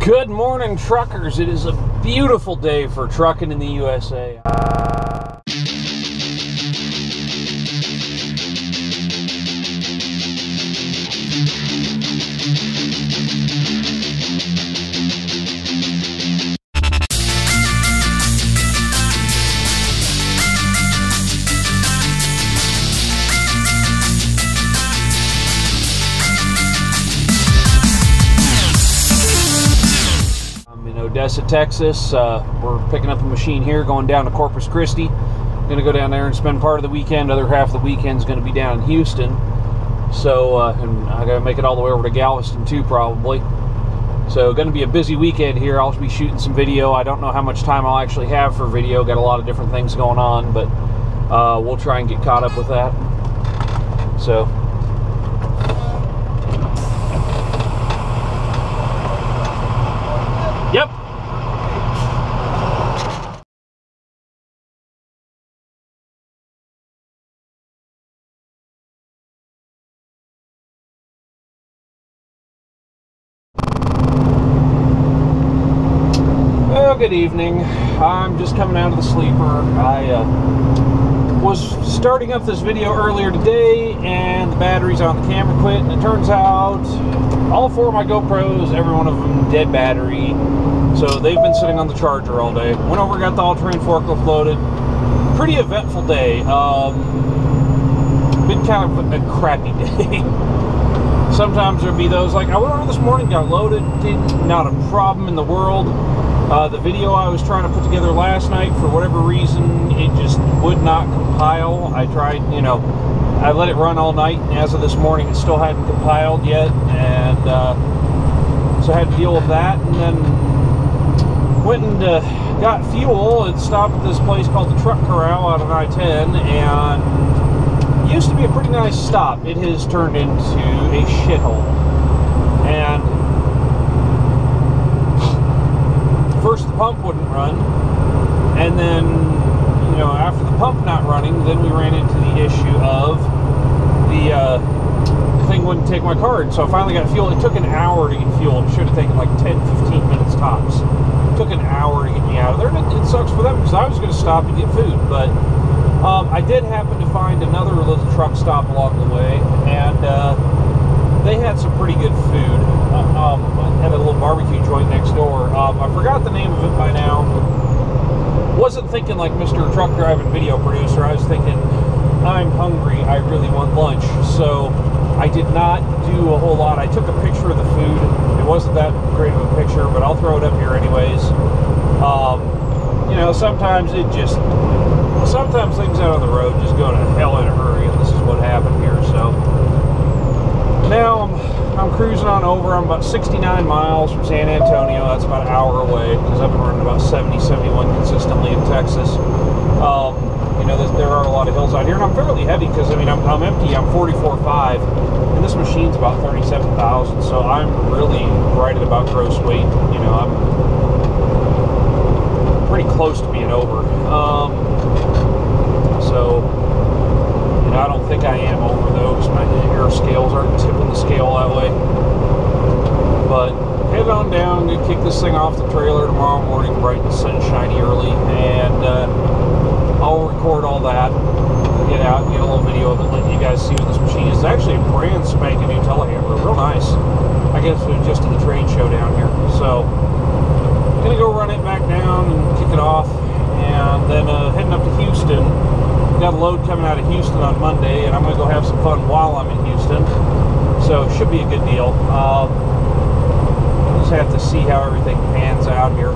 Good morning, truckers. It is a beautiful day for trucking in the USA. Odessa, Texas. We're picking up a machine here, going down to Corpus Christi. Going to go down there and spend part of the weekend. Other half of the weekend is going to be down in Houston. So, and I got to make it all the way over to Galveston too, probably. So, going to be a busy weekend here. I'll be shooting some video. I don't know how much time I'll actually have for video. Got a lot of different things going on, but we'll try and get caught up with that. So. Yep. Well, good evening. I'm just coming out of the sleeper. I was starting up this video earlier today, and the batteries on the camera quit, and it turns out all four of my GoPros, every one of them dead battery, so they've been sitting on the charger all day. Went over, got the all-terrain forklift loaded. Pretty eventful day. Been kind of a crappy day. Sometimes there'd be those like, I went over this morning, got loaded, not a problem in the world. The video I was trying to put together last night, for whatever reason, it just would not compile. I tried, you know, I let it run all night, and as of this morning, it still hadn't compiled yet, and so I had to deal with that, and then went and got fuel and stopped at this place called the Truck Corral out on I-10, and it used to be a pretty nice stop. It has turned into a shithole. And first the pump wouldn't run, and then, you know, after the pump not running, then we ran into the issue of the thing wouldn't take my card. So I finally got fuel. It took an hour to get fuel. It should have taken like 10-15 minutes tops. It took an hour to get me out of there, and it sucks for them because I was going to stop and get food, but I did happen to find another little truck stop along the way, and they had some pretty good food. Had a little barbecue joint next door. I forgot the name of it by now. Wasn't thinking like Mr. Truck Driving Video Producer. I was thinking, I'm hungry, I really want lunch. So I did not do a whole lot. I took a picture of the food. It wasn't that great of a picture, but I'll throw it up here anyways. You know, sometimes things out on the road just go to hell in a hurry, and this is what happened here. So now I'm cruising on over. I'm about 69 miles from San Antonio. That's about an hour away, because I've been running about 70, 71 consistently in Texas. You know, there are a lot of hills out here, and I'm fairly heavy because, I mean, I'm empty. I'm 44.5, and this machine's about 37,000, so I'm really right at about gross weight. You know, I'm pretty close to being over. So, you know, I don't think I am over though, because my air scales aren't tipping the scale that way. But head on down, gonna kick this thing off the trailer tomorrow morning, bright and sunshiny early, and I'll record all that, get out, get a little video of it, let you guys see what this machine is. It's actually a brand spanking new telehandler, real nice. I guess it was just at the trade show down here. So, gonna go run it back down and kick it off, and then heading up to Houston. Got a load coming out of Houston on Monday, and I'm going to go have some fun while I'm in Houston. So, should be a good deal. Just have to see how everything pans out here.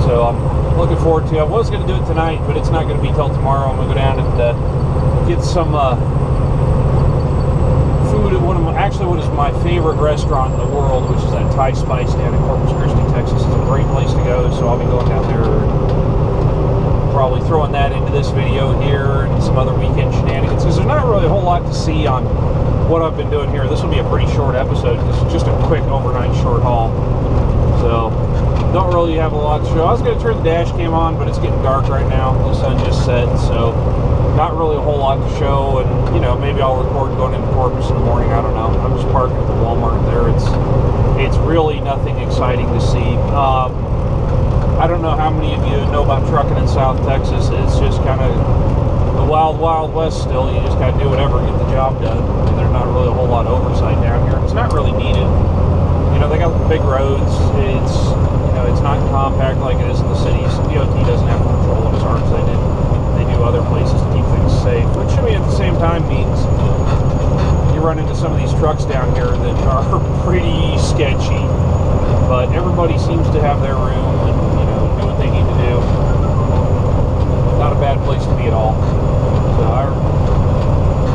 So, I'm looking forward to it. I was going to do it tonight, but it's not going to be till tomorrow. I'm going to go down and get some food at what is my favorite restaurant in the world, which is that Thai Spice down in Corpus Christi, Texas. It's a great place to go, so I'll be going down there. Probably throwing that into this video here and some other weekend shenanigans, because there's not really a whole lot to see on what I've been doing here. This will be a pretty short episode because it's just a quick overnight short haul. So don't really have a lot to show. I was going to turn the dash cam on, but it's getting dark right now. The sun just set, so not really a whole lot to show. And, you know, maybe I'll record going into Corpus in the morning. I don't know. I'm just parking at the Walmart there. It's really nothing exciting to see. I don't know how many of you know about trucking in South Texas. It's just kind of the wild, wild west still. You just got to do whatever to get the job done. I mean, there's not really a whole lot of oversight down here. It's not really needed. You know, they got the big roads. It's, you know, it's not compact like it is in the cities. DOT doesn't have control it as hard as they do other places to keep things safe. Which, I mean, at the same time means you run into some of these trucks down here that are pretty sketchy. But everybody seems to have their room and, you know, do what they need to do. Not a bad place to be at all. So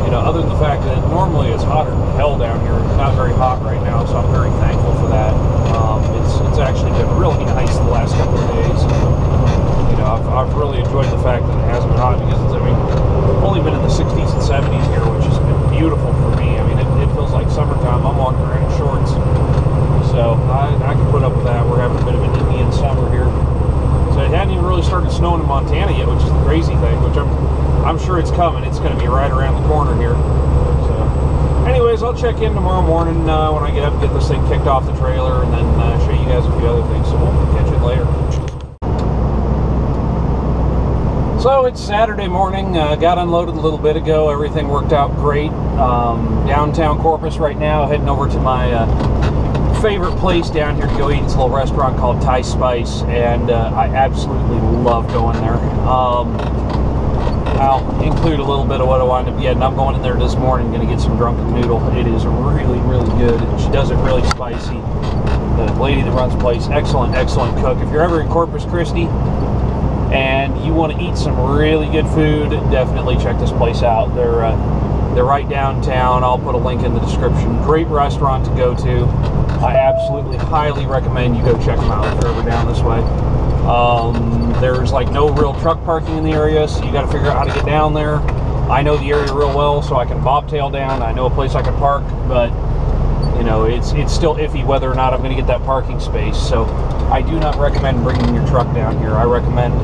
you know, other than the fact that normally it's hotter than hell down here, it's not very hot right now, so I'm very thankful for that. It's actually been really nice the last couple of days. You know, I've really enjoyed the fact that it hasn't been hot because it's, I mean, only been in the 60s and 70s here, which has been beautiful for me. I mean, it feels like summertime. I'm walking around in shorts. So I can put up with that. We're having a bit of an Indian summer here. So it hadn't even really started snowing in Montana yet, which is the crazy thing, which I'm sure it's coming. It's going to be right around the corner here. So anyways, I'll check in tomorrow morning when I get up and get this thing kicked off the trailer, and then show you guys a few other things. So we'll catch you later. So it's Saturday morning. Got unloaded a little bit ago. Everything worked out great. Downtown Corpus right now, heading over to my favorite place down here to go eat. It's a little restaurant called Thai Spice, and I absolutely love going there. I'll include a little bit of what I wanted to getting. I'm going in there this morning, going to get some drunken noodle. It is really, really good. She does it really spicy. The lady that runs the place, excellent cook. If you're ever in Corpus Christi and you want to eat some really good food, definitely check this place out. They're right downtown. I'll put a link in the description. Great restaurant to go to. I absolutely highly recommend you go check them out if you're ever down this way. There's like no real truck parking in the area, so you got to figure out how to get down there. I know the area real well, so I can bobtail down. I know a place I can park, but you know, it's still iffy whether or not I'm going to get that parking space. So I do not recommend bringing your truck down here. I recommend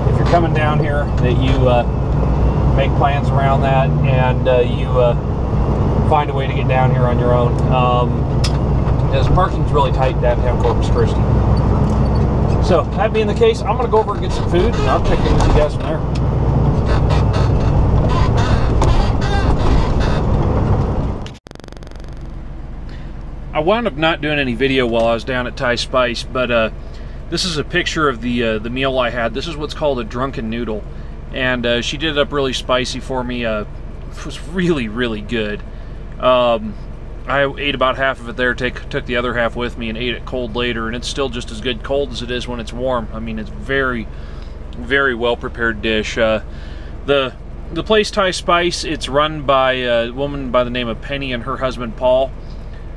if you're coming down here that you make plans around that, and you find a way to get down here on your own. Because parking's really tight downtown Corpus Christi. So that being the case, I'm going to go over and get some food, and I'll check in with you guys from there. I wound up not doing any video while I was down at Thai Spice, but this is a picture of the meal I had. This is what's called a drunken noodle. And she did it up really spicy for me. It was really, really good. I ate about half of it there, took the other half with me and ate it cold later, and it's still just as good cold as it is when it's warm. I mean, it's very, very well prepared dish. The place Thai Spice, it's run by a woman by the name of Penny and her husband Paul.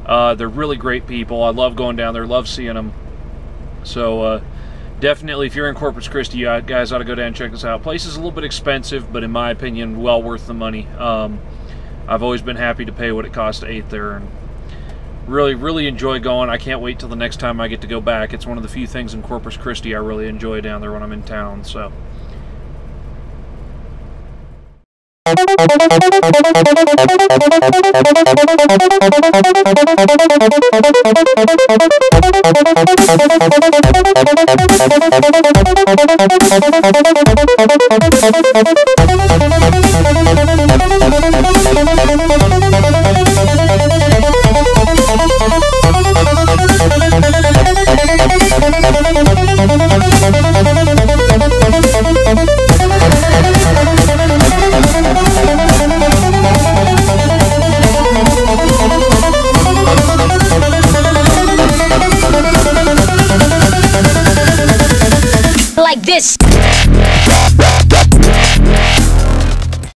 They're really great people. I love going down there, love seeing them. So definitely, if you're in Corpus Christi, you guys ought to go down and check this out. Place is a little bit expensive, but in my opinion, well worth the money. I've always been happy to pay what it costs to eat there, and really, really enjoy going. I can't wait till the next time I get to go back. It's one of the few things in Corpus Christi I really enjoy down there when I'm in town. So.